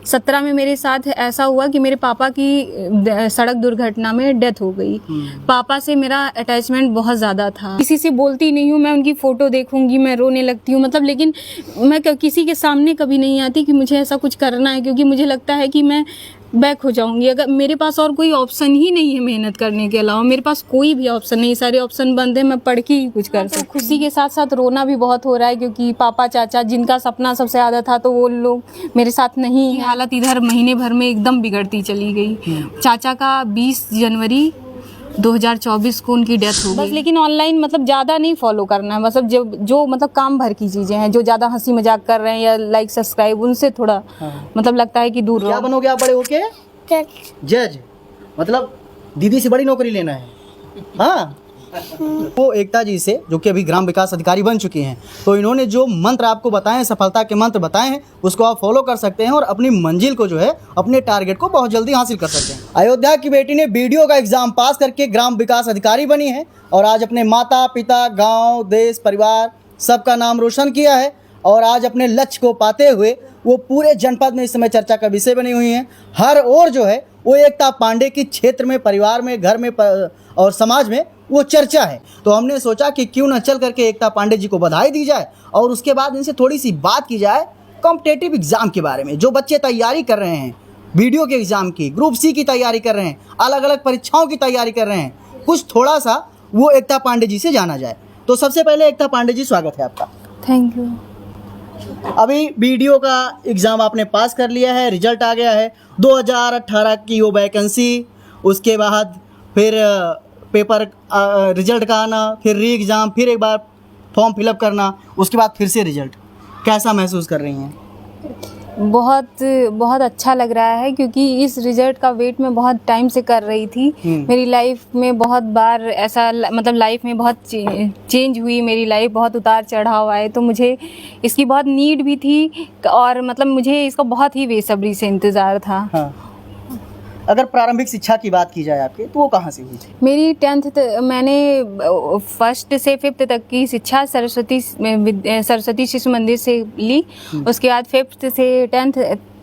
17 में मेरे साथ ऐसा हुआ कि मेरे पापा की सड़क दुर्घटना में डेथ हो गई। पापा से मेरा अटैचमेंट बहुत ज़्यादा था। किसी से बोलती नहीं हूँ, मैं उनकी फ़ोटो देखूंगी मैं रोने लगती हूँ, मतलब लेकिन मैं किसी के सामने कभी नहीं आती कि मुझे ऐसा कुछ करना है, क्योंकि मुझे लगता है कि मैं बैक हो जाऊंगी। अगर मेरे पास और कोई ऑप्शन ही नहीं है मेहनत करने के अलावा, मेरे पास कोई भी ऑप्शन नहीं, सारे ऑप्शन बंद है, मैं पढ़ के ही कुछ कर सकती हूँ। खुशी के साथ साथ रोना भी बहुत हो रहा है, क्योंकि पापा चाचा जिनका सपना सबसे ज़्यादा था तो वो लोग मेरे साथ नहीं है। हालत इधर महीने भर में एकदम बिगड़ती चली गई। चाचा का 20 जनवरी 2024 को उनकी डेथ हो गई। बस लेकिन ऑनलाइन मतलब ज़्यादा नहीं फॉलो करना है, मतलब जो मतलब काम भर की चीज़ें हैं, जो ज़्यादा हंसी मजाक कर रहे हैं या लाइक सब्सक्राइब, उनसे थोड़ा मतलब लगता है कि दूर रहो। क्या बनोगे आप बड़े होके? जज। मतलब दीदी से बड़ी नौकरी लेना है। हाँ, वो एकता जी से, जो कि अभी ग्राम विकास अधिकारी बन चुकी हैं, तो इन्होंने जो मंत्र आपको बताए हैं, सफलता के मंत्र बताए हैं, उसको आप फॉलो कर सकते हैं और अपनी मंजिल को जो है, अपने टारगेट को बहुत जल्दी हासिल कर सकते हैं। अयोध्या की बेटी ने बीडीओ का एग्जाम पास करके ग्राम विकास अधिकारी बनी है और आज अपने माता पिता, गाँव, देश, परिवार सबका नाम रोशन किया है और आज अपने लक्ष्य को पाते हुए वो पूरे जनपद में इस समय चर्चा का विषय बनी हुई हैं। हर ओर जो है वो एकता पांडे की क्षेत्र में, परिवार में, घर में और समाज में वो चर्चा है। तो हमने सोचा कि क्यों न चल करके एकता पांडे जी को बधाई दी जाए और उसके बाद इनसे थोड़ी सी बात की जाए कॉम्पिटेटिव एग्ज़ाम के बारे में। जो बच्चे तैयारी कर रहे हैं बीडीओ के एग्ज़ाम की, ग्रुप सी की तैयारी कर रहे हैं, अलग अलग परीक्षाओं की तैयारी कर रहे हैं, कुछ थोड़ा सा वो एकता पांडे जी से जाना जाए। तो सबसे पहले एकता पांडे जी, स्वागत है आपका। Thank you. अभी बीडीओ का एग्ज़ाम आपने पास कर लिया है, रिजल्ट आ गया है 2018 की वो वैकेंसी, उसके बाद फिर पेपर रिजल्ट का आना, फिर री एग्ज़ाम, फिर एक बार फॉर्म फिलअप करना, उसके बाद फिर से रिजल्ट। कैसा महसूस कर रही हैं? बहुत अच्छा लग रहा है, क्योंकि इस रिजल्ट का वेट मैं बहुत टाइम से कर रही थी। मेरी लाइफ में बहुत बार ऐसा मतलब लाइफ में बहुत चेंज हुई, मेरी लाइफ बहुत उतार चढ़ाव आए, तो मुझे इसकी बहुत नीड भी थी और मतलब मुझे इसका बहुत ही बेसब्री से इंतज़ार था। हाँ। अगर प्रारंभिक शिक्षा की बात की जाए आपके, तो वो कहाँ से हुई थी? मेरी 10th मैंने 1st से 5th तक की शिक्षा सरस्वती शिशु मंदिर से ली। उसके बाद 5th से 10th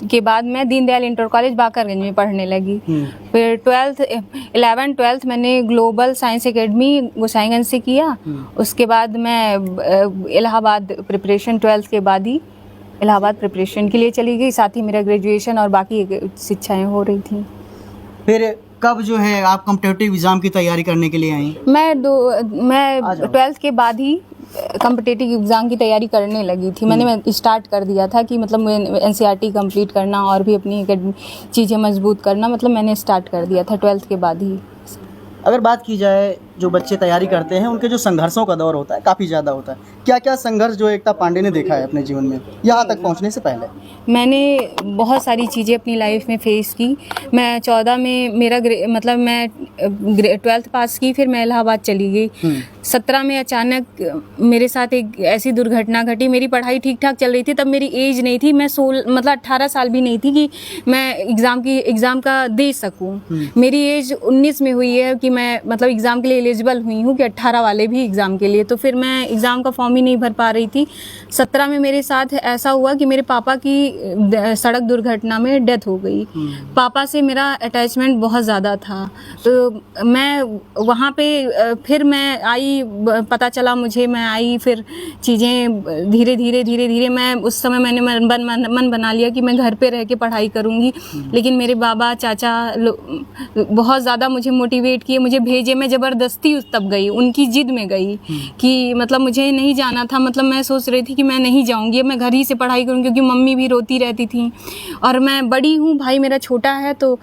के बाद मैं दीनदयाल इंटर कॉलेज बाकरगंज में पढ़ने लगी। फिर 11th 12th मैंने ग्लोबल साइंस एकेडमी गोसाईगंज से किया। उसके बाद मैं इलाहाबाद प्रिपरेशन 12th के बाद ही इलाहाबाद प्रिपरेशन के लिए चली गई, साथ ही मेरा ग्रेजुएशन और बाकी शिक्षाएं हो रही थी। फिर कब जो है आप कॉम्पिटिटिव एग्ज़ाम की तैयारी करने के लिए आई? मैं 12th के बाद ही कॉम्पिटिटिव एग्ज़ाम की तैयारी करने लगी थी। मैंने स्टार्ट कर दिया था कि मतलब NCERT कंप्लीट करना और भी अपनी चीज़ें मजबूत करना, मतलब मैंने स्टार्ट कर दिया था 12th के बाद ही। अगर बात की जाए जो बच्चे तैयारी करते हैं, उनके जो संघर्षों का दौर होता है काफ़ी ज़्यादा होता है। क्या क्या संघर्ष जो एकता पांडे ने देखा है अपने जीवन में यहाँ तक पहुँचने से पहले? मैंने बहुत सारी चीज़ें अपनी लाइफ में फेस की। मैं 14 में मेरा मतलब मैं 12th पास की, फिर मैं इलाहाबाद चली गई। 17 में अचानक मेरे साथ एक ऐसी दुर्घटना घटी। मेरी पढ़ाई ठीक ठाक चल रही थी, तब मेरी एज नहीं थी, मैं 18 साल भी नहीं थी कि मैं एग्ज़ाम का दे सकूं। मेरी एज 19 में हुई है कि मैं मतलब एग्ज़ाम के लिए एलिजिबल हुई हूँ कि 18 वाले भी एग्ज़ाम के लिए, तो फिर मैं एग्ज़ाम का फॉर्म ही नहीं भर पा रही थी। 17 में मेरे साथ ऐसा हुआ कि मेरे पापा की सड़क दुर्घटना में डेथ हो गई। पापा से मेरा अटैचमेंट बहुत ज़्यादा था, तो मैं वहाँ पे फिर मैं आई, पता चला मुझे, मैं आई, फिर चीज़ें धीरे धीरे मैं उस समय मैंने मन बना लिया कि मैं घर पे रह के पढ़ाई करूँगी। लेकिन मेरे बाबा चाचा बहुत ज़्यादा मुझे मोटिवेट किए, मुझे भेजे। मैं ज़बरदस्ती तब गई, उनकी जिद में गई कि मतलब मुझे नहीं जाना था। मतलब मैं सोच रही थी कि मैं नहीं जाऊँगी, मैं घर ही से पढ़ाई करूँगी, क्योंकि मम्मी भी रोती रहती थी और मैं बड़ी हूँ, भाई मेरा छोटा है, तो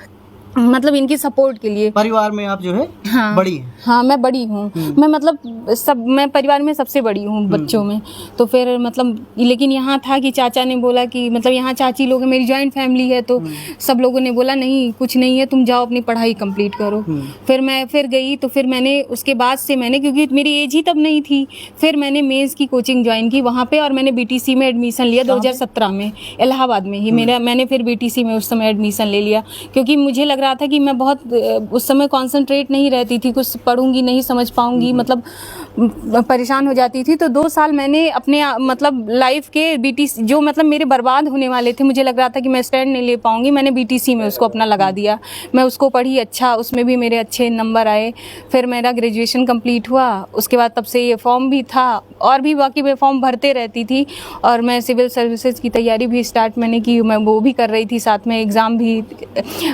मतलब इनकी सपोर्ट के लिए परिवार में आप जो है बड़ी हैं। हाँ, मैं बड़ी हूँ। मैं मतलब मैं परिवार में सबसे बड़ी हूँ बच्चों में। तो फिर मतलब लेकिन यहाँ था कि चाचा ने बोला कि मतलब यहाँ चाची लोग हैं, मेरी जॉइंट फैमिली है, तो सब लोगों ने बोला नहीं कुछ नहीं है, तुम जाओ अपनी पढ़ाई कंप्लीट करो। फिर मैं गई, तो फिर मैंने उसके बाद से मैंने, क्योंकि मेरी एज ही तब नहीं थी, फिर मैंने मेंस की कोचिंग ज्वाइन की वहाँ पे, और मैंने BTC में एडमिशन लिया 2017 में, इलाहाबाद में ही। मैंने फिर BTC में उस समय एडमिशन ले लिया, क्योंकि मुझे लग रहा था कि मैं बहुत उस समय कंसंट्रेट नहीं रहती थी, कुछ पढ़ूंगी नहीं समझ पाऊंगी, मतलब परेशान हो जाती थी। तो 2 साल मैंने अपने मतलब लाइफ के बीटीसी जो मतलब मेरे बर्बाद होने वाले थे, मुझे लग रहा था कि मैं स्टैंड नहीं ले पाऊंगी, मैंने बीटीसी में उसको अपना लगा दिया। मैं उसको पढ़ी, अच्छा उसमें भी मेरे अच्छे नंबर आए। फिर मेरा ग्रेजुएशन कंप्लीट हुआ। उसके बाद तब से ये फॉर्म भी था और भी बाकी मैं फॉर्म भरते रहती थी। और मैं सिविल सर्विसेज की तैयारी भी स्टार्ट मैंने की, मैं वो भी कर रही थी, साथ में एग्ज़ाम भी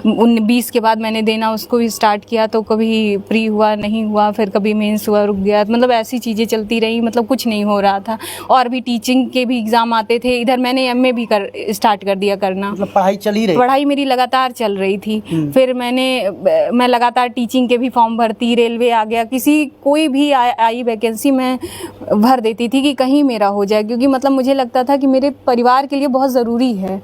20 के बाद मैंने देना उसको भी स्टार्ट किया। तो कभी प्री हुआ नहीं हुआ, फिर कभी मेंस हुआ रुक गया, मतलब ऐसी चीज़ें चलती रही, मतलब कुछ नहीं हो रहा था। और भी टीचिंग के भी एग्ज़ाम आते थे, इधर मैंने एमए भी स्टार्ट कर दिया करना। मतलब पढ़ाई चल ही रही? पढ़ाई मेरी लगातार चल रही थी। फिर मैं लगातार टीचिंग के भी फॉर्म भरती, रेलवे आ गया, किसी कोई भी आई वैकेंसी मैं भर देती थी कि कहीं मेरा हो जाए, क्योंकि मतलब मुझे लगता था कि मेरे परिवार के लिए बहुत ज़रूरी है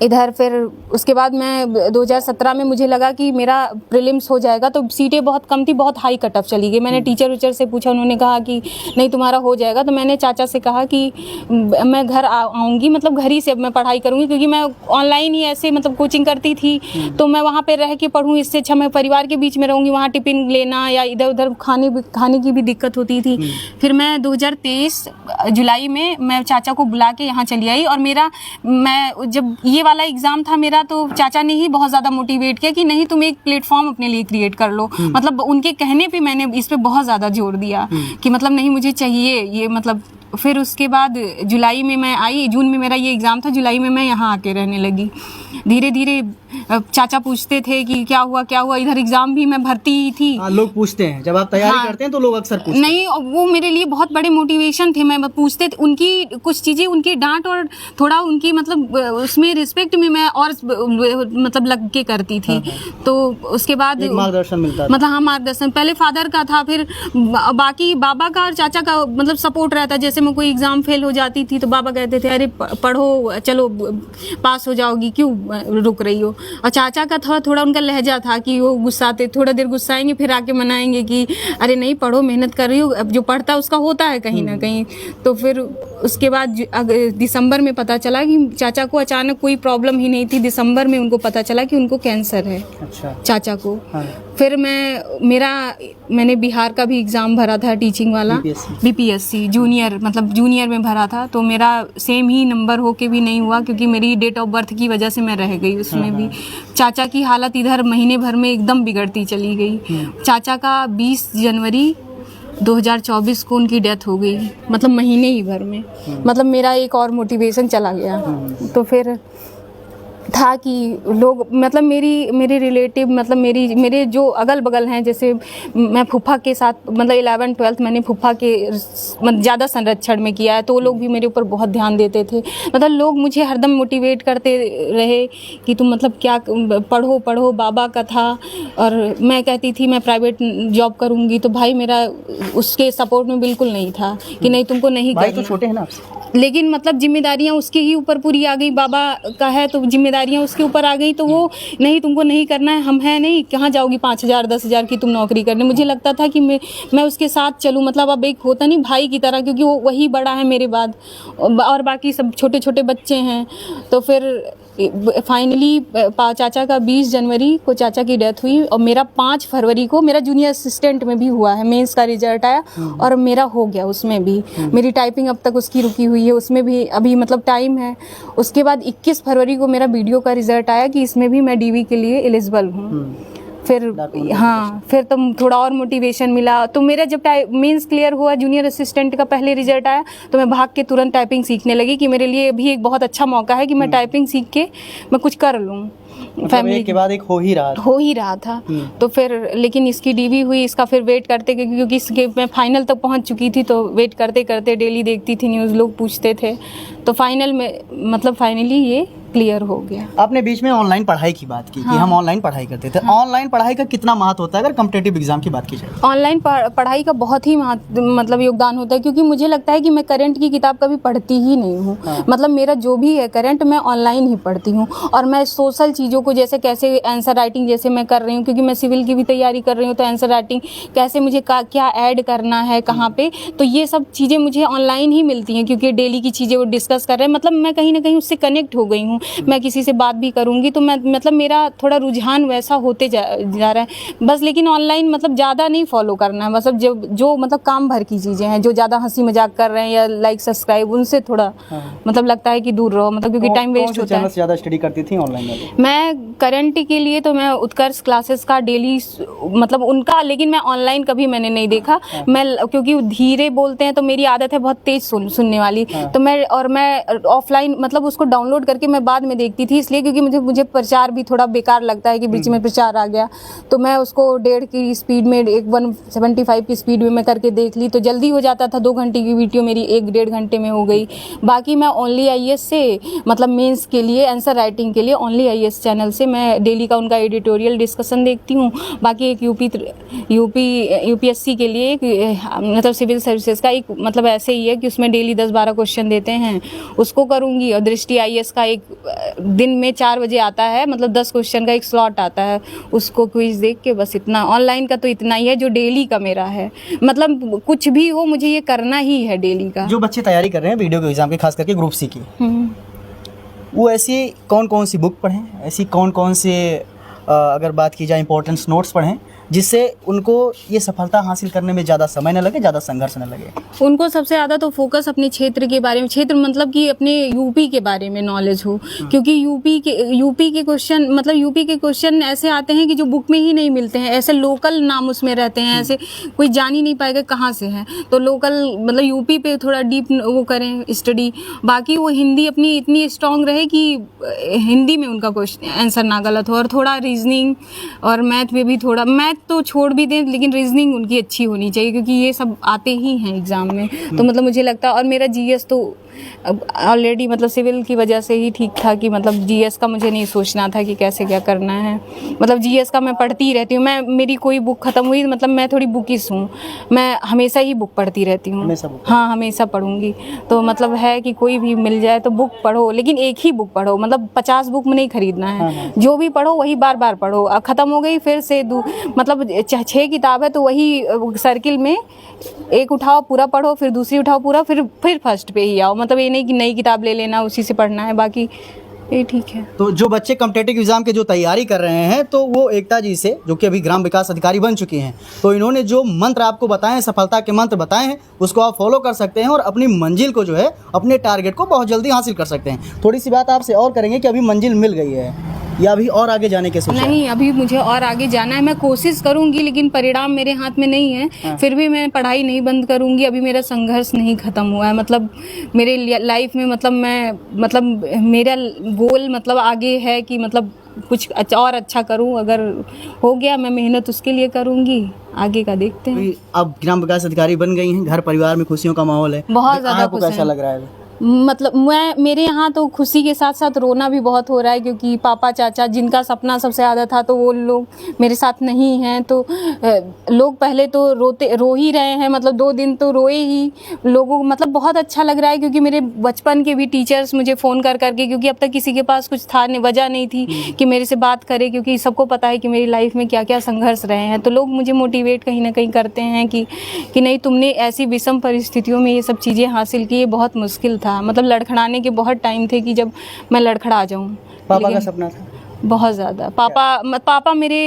इधर। फिर उसके बाद मैं 2017 में मुझे लगा कि मेरा प्रीलिम्स हो जाएगा, तो सीटें बहुत कम थी, बहुत हाई कट ऑफ चली गई। मैंने टीचर वीचर से पूछा, उन्होंने कहा कि नहीं तुम्हारा हो जाएगा। तो मैंने चाचा से कहा कि मैं घर आऊँगी, मतलब घर ही से अब मैं पढ़ाई करूँगी, क्योंकि मैं ऑनलाइन ही ऐसे मतलब कोचिंग करती थी, तो मैं वहाँ पर रह के पढ़ूँ, इससे अच्छा मैं परिवार के बीच में रहूँगी, वहाँ टिफ़िन लेना या इधर उधर खाने की भी दिक्कत होती थी। फिर मैं 2023 जुलाई में मैं चाचा को बुला के यहाँ चली आई। और मैं जब ये वाला एग्जाम था मेरा, तो चाचा ने ही बहुत ज़्यादा मोटिवेट किया कि नहीं तुम एक प्लेटफॉर्म अपने लिए क्रिएट कर लो। मतलब उनके कहने पे मैंने इस पे बहुत ज़्यादा जोर दिया कि मतलब नहीं मुझे चाहिए ये, मतलब फिर उसके बाद जुलाई में मैं आई, जून में मेरा ये एग्ज़ाम था, जुलाई में मैं यहाँ आके रहने लगी। धीरे धीरे चाचा पूछते थे कि क्या हुआ, इधर एग्ज़ाम भी मैं भरती ही थी। लोग पूछते हैं जब आप तैयारी करते हैं तो लोग अक्सर पूछते हैं। नहीं, वो मेरे लिए बहुत बड़े मोटिवेशन थे। मैं पूछते थे उनकी कुछ चीज़ें, उनकी डांट और थोड़ा उनकी मतलब उसमें रिस्पेक्ट में मैं और मतलब लग के करती थी। तो उसके बाद मार्गदर्शन मिलता था। मतलब हाँ, मार्गदर्शन पहले फादर का था, फिर बाकी बाबा का और चाचा का मतलब सपोर्ट रहता। जैसे मैं कोई एग्ज़ाम फेल हो जाती थी तो बाबा कहते थे अरे पढ़ो, चलो पास हो जाओगी, क्यों रुक रही हो। और चाचा का थोड़ा उनका लहजा था कि वो गुस्साते, थोड़ा देर गुस्साएंगे फिर आके मनाएंगे कि अरे नहीं पढ़ो, मेहनत कर रही हो। अब जो पढ़ता है उसका होता है कहीं ना कहीं। तो फिर उसके बाद दिसंबर में पता चला कि चाचा को अचानक कोई प्रॉब्लम ही नहीं थी। दिसंबर में उनको पता चला कि उनको कैंसर है। अच्छा। चाचा को। हाँ। फिर मैंने बिहार का भी एग्ज़ाम भरा था, टीचिंग वाला, बीपीएससी जूनियर में भरा था। तो मेरा सेम ही नंबर होके भी नहीं हुआ, क्योंकि मेरी डेट ऑफ बर्थ की वजह से मैं रह गई उसमें भी। चाचा की हालत इधर महीने भर में एकदम बिगड़ती चली गई। चाचा का 20 जनवरी 2024 को उनकी डेथ हो गई, मतलब महीने ही भर में। मतलब मेरा एक और मोटिवेशन चला गया। तो फिर था कि लोग मतलब मेरे रिलेटिव, मतलब मेरे जो अगल बगल हैं, जैसे मैं फूफा के साथ मतलब 11th-12th मैंने फूफा के ज़्यादा संरक्षण में किया है, तो वो लोग भी मेरे ऊपर बहुत ध्यान देते थे। मतलब लोग मुझे हरदम मोटिवेट करते रहे कि तुम मतलब क्या पढ़ो, बाबा का था। और मैं कहती थी मैं प्राइवेट जॉब करूँगी, तो भाई मेरा उसके सपोर्ट में बिल्कुल नहीं था कि नहीं तुमको नहीं करना। भाई तो छोटे हैं ना आपसे? लेकिन मतलब जिम्मेदारियां उसके ही ऊपर पूरी आ गई, बाबा का है तो जिम्मेदारियां उसके ऊपर आ गई। तो वो नहीं तुमको नहीं करना है, हम हैं नहीं, कहाँ जाओगी 5,000 10,000 की तुम नौकरी करने। मुझे लगता था कि मैं उसके साथ चलूँ, मतलब अब एक होता नहीं भाई की तरह, क्योंकि वो वही बड़ा है मेरे बाद और बाकी सब छोटे छोटे बच्चे हैं। तो फिर फाइनली चाचा का 20 जनवरी को चाचा की डेथ हुई और मेरा 5 फरवरी को मेरा जूनियर असिस्टेंट में भी हुआ है, मेंस का रिजल्ट आया और मेरा हो गया उसमें भी। मेरी टाइपिंग अब तक उसकी रुकी हुई है, उसमें भी अभी मतलब टाइम है। उसके बाद 21 फरवरी को मेरा वीडियो का रिजल्ट आया कि इसमें भी मैं डीवी के लिए एलिजिबल हूँ। फिर हाँ, फिर तो थोड़ा और मोटिवेशन मिला। तो मेरा जब मेंस क्लियर हुआ, जूनियर असिस्टेंट का पहले रिजल्ट आया, तो मैं भाग के तुरंत टाइपिंग सीखने लगी कि मेरे लिए भी एक बहुत अच्छा मौका है कि मैं टाइपिंग सीख के मैं कुछ कर लूँ। फैमिली के बाद एक हो ही रहा था। तो फिर लेकिन इसकी डीवी हुई, इसका फिर वेट करते, क्योंकि इसके मैं फाइनल तक पहुंच चुकी थी, तो वेट करते करते डेली देखती थी न्यूज़, लोग पूछते थे, तो फाइनल में मतलब फाइनली ये क्लियर हो गया। आपने बीच में ऑनलाइन पढ़ाई की बात की। हाँ। कि हम ऑनलाइन पढ़ाई करते थे। ऑनलाइन पढ़ाई का कितना महत्व होता है अगर कॉम्पिटिटिव एग्जाम की बात की जाए? ऑनलाइन पढ़ाई का बहुत ही मतलब योगदान होता है, क्योंकि मुझे लगता है कि मैं करंट की किताब कभी पढ़ती ही नहीं हूँ। हाँ। मतलब मेरा जो भी है करंट मैं ऑनलाइन ही पढ़ती हूँ। और मैं सोशल चीज़ों को, जैसे कैसे आंसर राइटिंग जैसे मैं कर रही हूँ, क्योंकि मैं सिविल की भी तैयारी कर रही हूँ, तो आंसर राइटिंग कैसे मुझे क्या ऐड करना है कहाँ पे, तो ये सब चीज़ें मुझे ऑनलाइन ही मिलती हैं, क्योंकि डेली की चीज़ें वो डिस्कस कर रहे हैं। मतलब मैं कहीं ना कहीं उससे कनेक्ट हो गई हूँ। मैं किसी से बात भी करूँगी तो मैं मतलब मेरा थोड़ा रुझान वैसा होते जा रहा है बस। लेकिन ऑनलाइन मतलब ज़्यादा नहीं फॉलो करना है, मतलब जो मतलब काम भर की चीज़ें हैं, जो ज़्यादा हंसी मजाक कर रहे हैं या लाइक सब्सक्राइब, उनसे थोड़ा मतलब लगता है कि दूर रहो, मतलब क्योंकि टाइम वेस्ट होता है। ज़्यादा स्टडी करती थी ऑनलाइन में? मैं करंट के लिए तो मैं उत्कर्ष क्लासेस का डेली मतलब उनका, लेकिन मैं ऑनलाइन कभी मैंने नहीं देखा। मैं क्योंकि धीरे बोलते हैं तो मेरी आदत है बहुत तेज सुनने वाली, तो मैं ऑफलाइन मतलब उसको डाउनलोड करके मैं बाद में देखती थी, इसलिए क्योंकि मुझे प्रचार भी थोड़ा बेकार लगता है कि बीच में प्रचार आ गया तो मैं उसको 1.5 की स्पीड में 175 की स्पीड में मैं करके देख ली तो जल्दी हो जाता था। 2 घंटे की वीडियो मेरी 1-1.5 घंटे में हो गई। बाकी मैं ओनली आईएएस से मतलब मेंस के लिए आंसर राइटिंग के लिए ओनली आईएएस चैनल से मैं डेली का उनका एडिटोरियल डिस्कशन देखती हूँ। बाकी एक यूपीएससी के लिए एक मतलब सिविल सर्विसेज का एक मतलब ऐसे ही है कि उसमें डेली 10-12 क्वेश्चन देते हैं, उसको करूँगी। और दृष्टि आईएएस का एक दिन में 4 बजे आता है, मतलब 10 क्वेश्चन का एक स्लॉट आता है, उसको क्विज देख के बस इतना। ऑनलाइन का तो इतना ही है जो डेली का मेरा है, मतलब कुछ भी हो मुझे ये करना ही है डेली का। जो बच्चे तैयारी कर रहे हैं वीडियो के एग्जाम की, खास करके ग्रुप सी की, वो ऐसी कौन कौन सी बुक पढ़ें, ऐसी कौन कौन से अगर बात की जाए इंपॉर्टेंस नोट्स पढ़ें जिससे उनको ये सफलता हासिल करने में ज़्यादा समय न लगे, ज़्यादा संघर्ष न लगे? उनको सबसे ज़्यादा तो फोकस अपने क्षेत्र के बारे में, क्षेत्र मतलब कि अपने यूपी के बारे में नॉलेज हो, क्योंकि यूपी के क्वेश्चन मतलब यूपी के क्वेश्चन ऐसे आते हैं कि जो बुक में ही नहीं मिलते हैं, ऐसे लोकल नाम उसमें रहते हैं, ऐसे कोई जान ही नहीं पाएगा कहाँ से है। तो लोकल मतलब यूपी पे थोड़ा डीप वो करें स्टडी। बाकी वो हिंदी अपनी इतनी स्ट्रांग रहे कि हिंदी में उनका क्वेश्चन आंसर ना गलत हो, और थोड़ा रीजनिंग और मैथ में भी थोड़ा, मैथ तो छोड़ भी दें लेकिन रीजनिंग उनकी अच्छी होनी चाहिए क्योंकि ये सब आते ही हैं एग्ज़ाम में। तो मतलब मुझे लगता है, और मेरा जीएस तो ऑलरेडी मतलब सिविल की वजह से ही ठीक था कि मतलब जीएस का मुझे नहीं सोचना था कि कैसे क्या करना है। मतलब जीएस का मैं पढ़ती ही रहती हूँ, मैं मेरी कोई बुक ख़त्म हुई मतलब मैं थोड़ी बुकिश हूँ, मैं हमेशा ही बुक पढ़ती रहती हूँ। हाँ, हमेशा पढ़ूंगी। तो मतलब है कि कोई भी मिल जाए तो बुक पढ़ो, लेकिन एक ही बुक पढ़ो, मतलब 50 बुक में नहीं खरीदना है। जो भी पढ़ो वही बार बार पढ़ो, ख़त्म हो गई फिर से मतलब 6 किताब है तो वही सर्किल में एक उठाओ पूरा पढ़ो, फिर दूसरी उठाओ पूरा, फिर फर्स्ट पे ही आओ। मतलब ये नहीं कि नई किताब ले लेना उसी से पढ़ना है, बाकी ये ठीक है। तो जो बच्चे कॉम्पिटिटिव एग्जाम के जो तैयारी कर रहे हैं, तो वो एकता जी से, जो कि अभी ग्राम विकास अधिकारी बन चुकी हैं, तो इन्होंने जो मंत्र आपको बताए हैं, सफलता के मंत्र बताए हैं, उसको आप फॉलो कर सकते हैं और अपनी मंजिल को जो है, अपने टारगेट को बहुत जल्दी हासिल कर सकते हैं। थोड़ी सी बात आपसे और करेंगे कि अभी मंजिल मिल गई है या अभी और आगे जाने के सोच? नहीं, अभी मुझे और आगे जाना है, मैं कोशिश करूंगी लेकिन परिणाम मेरे हाथ में नहीं है। फिर भी मैं पढ़ाई नहीं बंद करूंगी, अभी मेरा संघर्ष नहीं ख़त्म हुआ है। मतलब मेरे लाइफ में मतलब मेरा गोल मतलब आगे है कि मतलब कुछ और अच्छा करूं। अगर हो गया मैं मेहनत उसके लिए करूंगी, आगे का देखते हैं। अब ग्राम विकास अधिकारी बन गई हैं, घर परिवार में खुशियों का माहौल है, बहुत ज़्यादा। आपको कैसा लग रहा है? मतलब मेरे यहाँ तो खुशी के साथ साथ रोना भी बहुत हो रहा है, क्योंकि पापा चाचा जिनका सपना सबसे ज़्यादा था तो वो लोग मेरे साथ नहीं हैं। तो लोग पहले तो रो ही रहे हैं, मतलब 2 दिन तो रोए ही। लोगों को मतलब बहुत अच्छा लग रहा है, क्योंकि मेरे बचपन के भी टीचर्स मुझे फ़ोन कर करके, क्योंकि अब तक किसी के पास कुछ था नहीं, वजह नहीं थी कि मेरे से बात करे, क्योंकि सबको पता है कि मेरी लाइफ में क्या क्या संघर्ष रहे हैं। तो लोग मुझे मोटिवेट कहीं ना कहीं करते हैं कि नहीं, तुमने ऐसी विषम परिस्थितियों में ये सब चीज़ें हासिल की, ये बहुत मुश्किल था। मतलब लड़खड़ाने के बहुत टाइम थे कि जब मैं लड़खड़ा जाऊं। पापा का सपना था बहुत ज़्यादा। पापा मेरे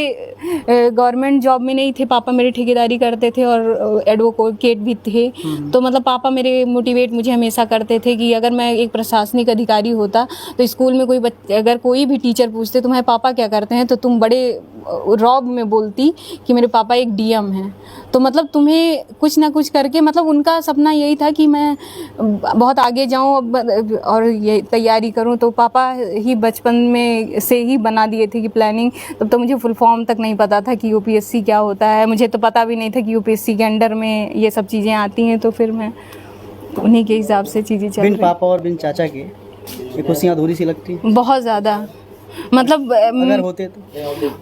गवर्नमेंट जॉब में नहीं थे, पापा मेरे ठेकेदारी करते थे और एडवोकेट भी थे। तो मतलब पापा मेरे मोटिवेट मुझे हमेशा करते थे कि अगर मैं एक प्रशासनिक अधिकारी होता तो स्कूल में अगर कोई भी टीचर पूछते तुम्हारे पापा क्या करते हैं, तो तुम बड़े रौब में बोलती कि मेरे पापा एक डीएम हैं। तो मतलब तुम्हें कुछ ना कुछ करके, मतलब उनका सपना यही था कि मैं बहुत आगे जाऊं और ये तैयारी करूं। तो पापा ही बचपन में से ही बना दिए थे कि प्लानिंग। तब तो मुझे फुल फॉर्म तक नहीं पता था कि यूपीएससी क्या होता है, मुझे तो पता भी नहीं था कि यूपीएससी के अंडर में ये सब चीज़ें आती हैं। तो फिर मैं उन्हीं के हिसाब से चीज़ें चल रही। बिन पापा और बिन चाचा के ये खुशियाँ अधूरी सी लगती हैं बहुत ज़्यादा। मतलब अगर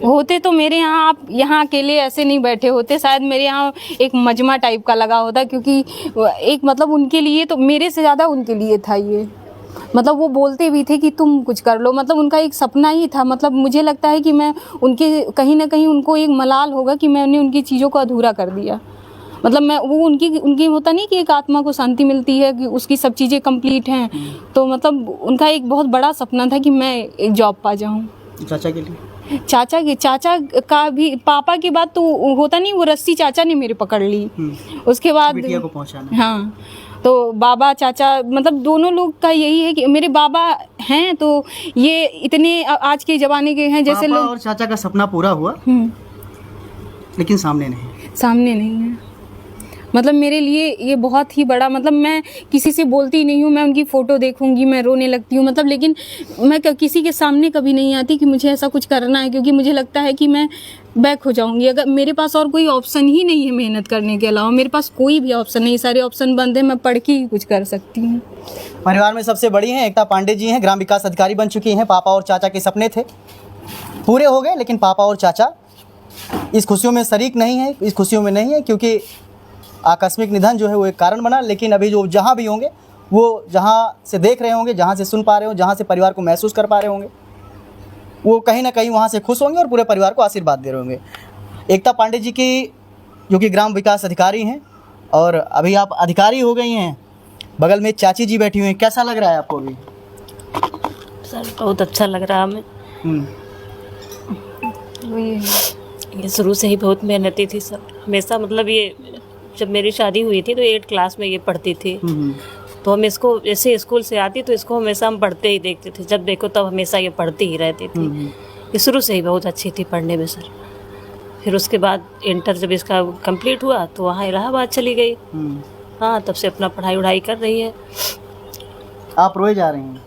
होते तो मेरे यहाँ, आप यहाँ अकेले ऐसे नहीं बैठे होते, शायद मेरे यहाँ एक मजमा टाइप का लगा होता, क्योंकि एक मतलब उनके लिए तो मेरे से ज़्यादा उनके लिए था ये। मतलब वो बोलते भी थे कि तुम कुछ कर लो, मतलब उनका एक सपना ही था। मतलब मुझे लगता है कि मैं उनके कहीं ना कहीं उनको एक मलाल होगा कि मैंने उनकी चीज़ों को अधूरा कर दिया। मतलब मैं वो उनकी उनकी होता नहीं कि एक आत्मा को शांति मिलती है कि उसकी सब चीज़ें कंप्लीट हैं, तो मतलब उनका एक बहुत बड़ा सपना था कि मैं एक जॉब पा जाऊँ। चाचा के लिए? चाचा का भी, पापा की बात तो होता नहीं, वो रस्सी चाचा ने मेरे पकड़ ली। उसके बाद बिटिया को पहुंचाना। हाँ, तो बाबा चाचा मतलब दोनों लोग का यही है कि मेरे बाबा हैं तो ये इतने आज के ज़माने के हैं जैसे पापा लोग। और चाचा का सपना पूरा हुआ लेकिन सामने नहीं। सामने नहीं है। मतलब मेरे लिए ये बहुत ही बड़ा, मतलब मैं किसी से बोलती नहीं हूँ, मैं उनकी फ़ोटो देखूंगी मैं रोने लगती हूँ, मतलब लेकिन मैं किसी के सामने कभी नहीं आती कि मुझे ऐसा कुछ करना है, क्योंकि मुझे लगता है कि मैं बैक हो जाऊंगी। अगर मेरे पास और कोई ऑप्शन ही नहीं है मेहनत करने के अलावा, मेरे पास कोई भी ऑप्शन नहीं, सारे ऑप्शन बंद है, मैं पढ़ के ही कुछ कर सकती हूँ। परिवार में सबसे बड़ी हैं एकता पांडे जी हैं, ग्राम विकास अधिकारी बन चुकी हैं। पापा और चाचा के सपने थे, पूरे हो गए, लेकिन पापा और चाचा इस खुशियों में शरीक नहीं है, इस खुशियों में नहीं है, क्योंकि आकस्मिक निधन जो है वो एक कारण बना। लेकिन अभी जो जहाँ भी होंगे, वो जहाँ से देख रहे होंगे, जहाँ से सुन पा रहे होंगे, जहाँ से परिवार को महसूस कर पा रहे होंगे, वो कहीं ना कहीं वहाँ से खुश होंगे और पूरे परिवार को आशीर्वाद दे रहे होंगे। एकता पांडे जी की जो कि ग्राम विकास अधिकारी हैं, और अभी आप अधिकारी हो गई हैं, बगल में चाची जी बैठी हुई हैं, कैसा लग रहा है आपको अभी? सर बहुत अच्छा लग रहा है हमें। ये शुरू से ही बहुत मेहनती थी सर, हमेशा मतलब ये जब मेरी शादी हुई थी तो 8 क्लास में ये पढ़ती थी, तो हम इसको ऐसे स्कूल से आती तो इसको हमेशा हम पढ़ते ही देखते थे, जब देखो तब हमेशा ये पढ़ती ही रहती थी। ये शुरू से ही बहुत अच्छी थी पढ़ने में सर। फिर उसके बाद इंटर जब इसका कंप्लीट हुआ तो वहाँ इलाहाबाद चली गई। हाँ, तब से अपना पढ़ाई वढ़ाई कर रही है। आप रोए जा रही हैं?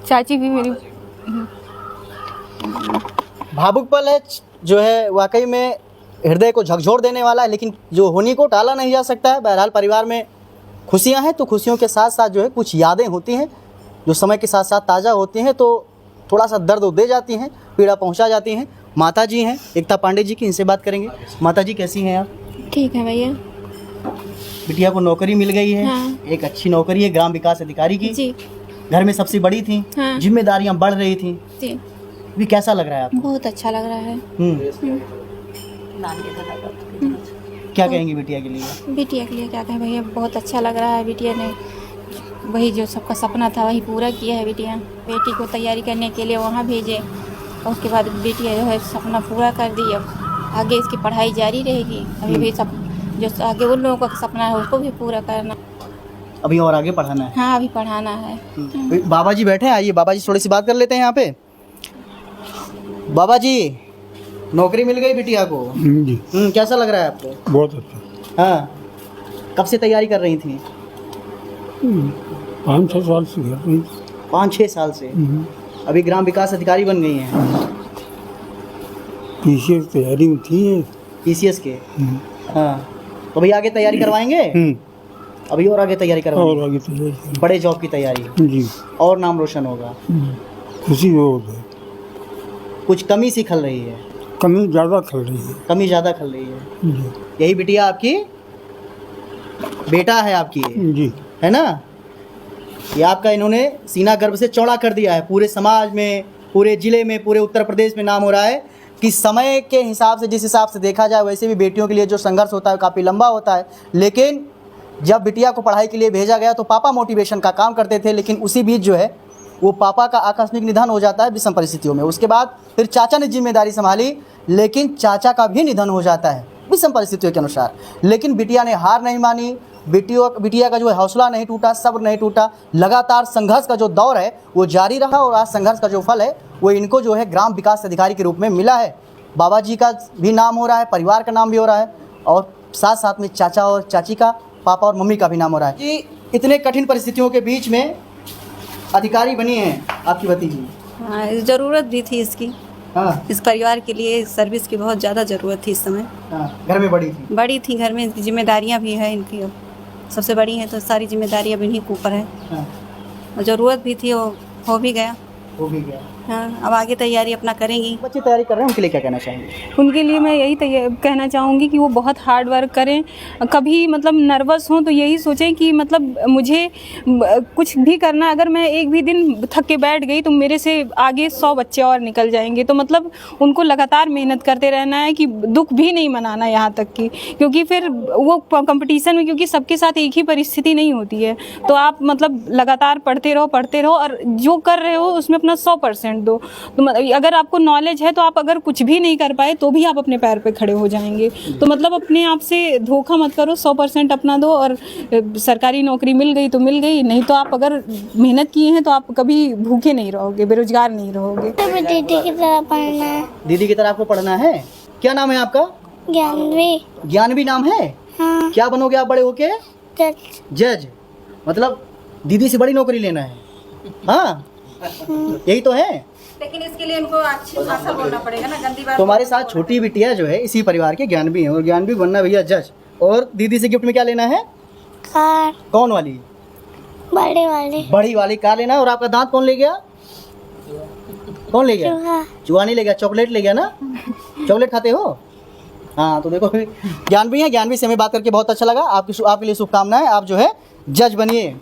चाची भी मेरी भावुक पल है जो है, वाकई में हृदय को झकझोर देने वाला है, लेकिन जो होने को टाला नहीं जा सकता है। बहरहाल परिवार में खुशियां हैं, तो खुशियों के साथ साथ जो है कुछ यादें होती हैं जो समय के साथ साथ ताज़ा होती हैं, तो थोड़ा सा दर्द दे जाती हैं, पीड़ा पहुंचा जाती हैं। माता जी हैं एकता पांडे जी की, इनसे बात करेंगे। माता जी कैसी हैं आप? ठीक है भैया। बिटिया को नौकरी मिल गई है। हाँ। एक अच्छी नौकरी है ग्राम विकास अधिकारी की। जी घर में सबसे बड़ी थी। हाँ। जिम्मेदारियां बढ़ रही थी। जी, अभी कैसा लग रहा है आपको? बहुत अच्छा लग रहा है। क्या कहेंगे बिटिया के लिए? बिटिया के लिए क्या कहें भैया, बहुत अच्छा लग रहा है। बिटिया ने वही जो सबका सपना था वही पूरा किया है। बिटिया बेटी को तैयारी करने के लिए वहाँ भेजे, और उसके बाद बिटिया जो है सपना पूरा कर दी। अब आगे इसकी पढ़ाई जारी रहेगी। अभी भी सब जो आगे उन लोगों का सपना है उसको भी पूरा करना। अभी और आगे पढ़ाना है? हाँ, अभी पढ़ाना है। बाबा जी बैठे हैं, आइए बाबा जी थोड़ी सी बात कर लेते हैं यहाँ पे। बाबा जी, नौकरी मिल गई बिटिया को जी। कैसा लग रहा है आपको? बहुत अच्छा। हाँ, कब से तैयारी कर रही थी? 5-6 साल से कर रही थी। 5-6 साल से। अभी ग्राम विकास अधिकारी बन गई हैं। पीसीएस तैयारी में थी। पीसीएस के? हाँ, तो भैया आगे तैयारी करवाएंगे? अभी और आगे तैयारी करवाएंगे? और आगे तैयारी, बड़े जॉब की तैयारी जी, और नाम रोशन होगा। खुशी बहुत है। कुछ कमी सी खल रही है? कमी ज़्यादा खल रही है। कमी ज़्यादा खल रही है। जी यही बिटिया आपकी बेटा है आपकी, जी। है ना? ये आपका इन्होंने सीना गर्भ से चौड़ा कर दिया है। पूरे समाज में, पूरे ज़िले में, पूरे उत्तर प्रदेश में नाम हो रहा है कि समय के हिसाब से, जिस हिसाब से देखा जाए, वैसे भी बेटियों के लिए जो संघर्ष होता है काफ़ी लंबा होता है। लेकिन जब बिटिया को पढ़ाई के लिए भेजा गया तो पापा मोटिवेशन का काम करते थे, लेकिन उसी बीच जो है वो पापा का आकस्मिक निधन हो जाता है विषम परिस्थितियों में। उसके बाद फिर चाचा ने जिम्मेदारी संभाली, लेकिन चाचा का भी निधन हो जाता है विषम परिस्थितियों के अनुसार। लेकिन बिटिया ने हार नहीं मानी, बिटिया का जो है हौसला नहीं टूटा, सब्र नहीं टूटा। लगातार संघर्ष का जो दौर है वो जारी रहा, और आज संघर्ष का जो फल है वो इनको जो है ग्राम विकास अधिकारी के रूप में मिला है। बाबा जी का भी नाम हो रहा है, परिवार का नाम भी हो रहा है, और साथ साथ में चाचा और चाची का, पापा और मम्मी का भी नाम हो रहा है। जी, इतने कठिन परिस्थितियों के बीच में अधिकारी बनी हैं आपकी भतीजी। हाँ, ज़रूरत भी थी इसकी। हाँ इस परिवार के लिए सर्विस की बहुत ज़्यादा ज़रूरत थी इस समय। हाँ, घर में बड़ी थी। घर में जिम्मेदारियां भी है इनकी, अब सबसे बड़ी हैं तो सारी जिम्मेदारियां अब इन्हीं के ऊपर है। हाँ, और ज़रूरत भी थी, वो हो भी गया। हो भी गया। हाँ, अब आगे तैयारी अपना करेंगी। बच्चे तैयारी कर रहे हैं, उनके लिए क्या कहना चाहेंगे? उनके लिए मैं यही कहना चाहूँगी कि वो बहुत हार्ड वर्क करें। कभी मतलब नर्वस हों तो यही सोचें कि मतलब मुझे कुछ भी करना, अगर मैं एक भी दिन थक के बैठ गई तो मेरे से आगे 100 बच्चे और निकल जाएंगे। तो मतलब उनको लगातार मेहनत करते रहना है कि दुख भी नहीं मनाना यहाँ तक कि, क्योंकि फिर वो कंपटीशन में, क्योंकि सबके साथ एक ही परिस्थिति नहीं होती है। तो आप मतलब लगातार पढ़ते रहो और जो कर रहे हो उसमें अपना 100% दो। तो अगर आपको नॉलेज है तो आप अगर कुछ भी नहीं कर पाए तो भी आप अपने पैर पे खड़े हो जाएंगे। तो मतलब अपने आप से धोखा मत करो, 100% अपना दो। और सरकारी नौकरी मिल गई तो मिल गई, नहीं तो आप अगर मेहनत किए हैं तो आप कभी भूखे नहीं रहोगे, बेरोजगार नहीं रहोगे। दीदी की तरह पढ़ना है। दीदी की तरह आपको पढ़ना है। क्या नाम है आपका? ज्ञानवी। ज्ञानवी नाम है? हाँ। क्या बनोगे आप बड़े होके? जज। जज। मतलब दीदी से बड़ी नौकरी लेना है। हाँ, यही तो है। लेकिन इसके लिए उनको अच्छी भाषा बोलना पड़ेगा ना, गंदी बात। तो हमारे साथ छोटी बिटिया जो है इसी परिवार के ज्ञानवी है, और ज्ञानवी बनना भैया जज। और दीदी से गिफ्ट में क्या लेना है? कार। कौन वाली? बड़े वाले। बड़ी वाली कार लेना है। और आपका दांत कौन ले गया? कौन ले गया? चूहा। चूहा नहीं ले गया, चॉकलेट ले गया ना। चॉकलेट खाते हो? हाँ, तो देखो ज्ञानवी है। ज्ञानवी से हमें बात करके बहुत अच्छा लगा। आपके लिए शुभकामनाएं। आप जो है जज बनिए।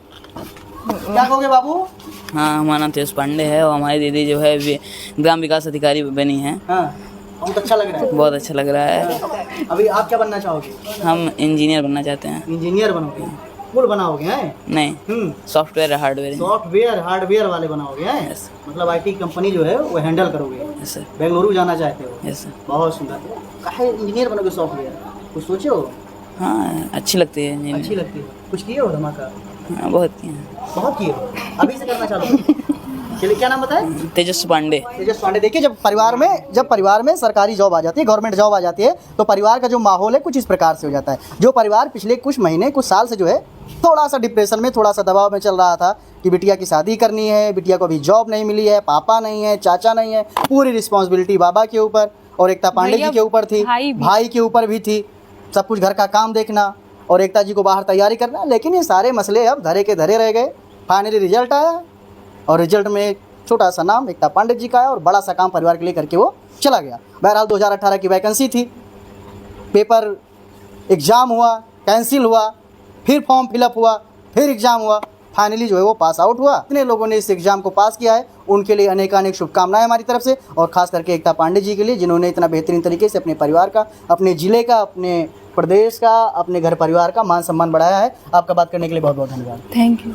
क्या कहोगे बाबू? हाँ, हमारा नाम तेज पांडे है और हमारी दीदी जो है ग्राम विकास अधिकारी बनी है। हाँ, बहुत अच्छा लग रहा है। बहुत अच्छा लग रहा है। अभी आप क्या बनना चाहोगे? हम इंजीनियर बनना चाहते हैं। इंजीनियर बनोगे? पुल बनाओगे? हैं? नहीं, सॉफ्टवेयर हार्डवेयर। सॉफ्टवेयर हार्डवेयर वाले बनाओगे? हैं? यस। मतलब आईटी कंपनी जो है वो हैंडल करोगे। Yes sir. बेंगलुरु जाना चाहते हो? Yes sir. बहुत सुंदर। काहे इंजीनियर बनोगे सॉफ्टवेयर? कुछ सोचे हो? हाँ, अच्छी लगती है अच्छी इंजीनियर। लगती है। कुछ किए हो धमाका? हाँ, बहुत किए हैं। बहुत किए हो? अभी से करना चालू करो। चलिए, क्या नाम बताए? तेजस पांडे। तेजस पांडे। देखिए, जब परिवार में सरकारी जॉब आ जाती है, गवर्नमेंट जॉब आ जाती है, तो परिवार का जो माहौल है कुछ इस प्रकार से हो जाता है। जो परिवार पिछले कुछ महीने कुछ साल से जो है थोड़ा सा डिप्रेशन में, थोड़ा सा दबाव में चल रहा था कि बिटिया की शादी करनी है, बिटिया को अभी जॉब नहीं मिली है, पापा नहीं है, चाचा नहीं है, पूरी रिस्पॉन्सिबिलिटी बाबा के ऊपर और एकता पांडे जी के ऊपर थी, भाई के ऊपर भी थी, सब कुछ घर का काम देखना और एकता जी को बाहर तैयारी करना। लेकिन ये सारे मसले अब धरे के धरे रह गए। फाइनली रिजल्ट आया और रिजल्ट में छोटा सा नाम एकता पांडे जी का आया और बड़ा सा काम परिवार के लिए करके वो चला गया। बहरहाल 2018 की वैकेंसी थी, पेपर एग्ज़ाम हुआ, कैंसिल हुआ, फिर फॉर्म फिलअप हुआ, फिर एग्ज़ाम हुआ, फाइनली जो है वो पास आउट हुआ। इतने लोगों ने इस एग्ज़ाम को पास किया है, उनके लिए अनेकानेक शुभकामनाएं हमारी तरफ से। और ख़ास करके एकता पांडे जी के लिए, जिन्होंने इतना बेहतरीन तरीके से अपने परिवार का, अपने ज़िले का, अपने प्रदेश का, अपने घर परिवार का मान सम्मान बढ़ाया है। आपका बात करने के लिए बहुत बहुत धन्यवाद। Thank you.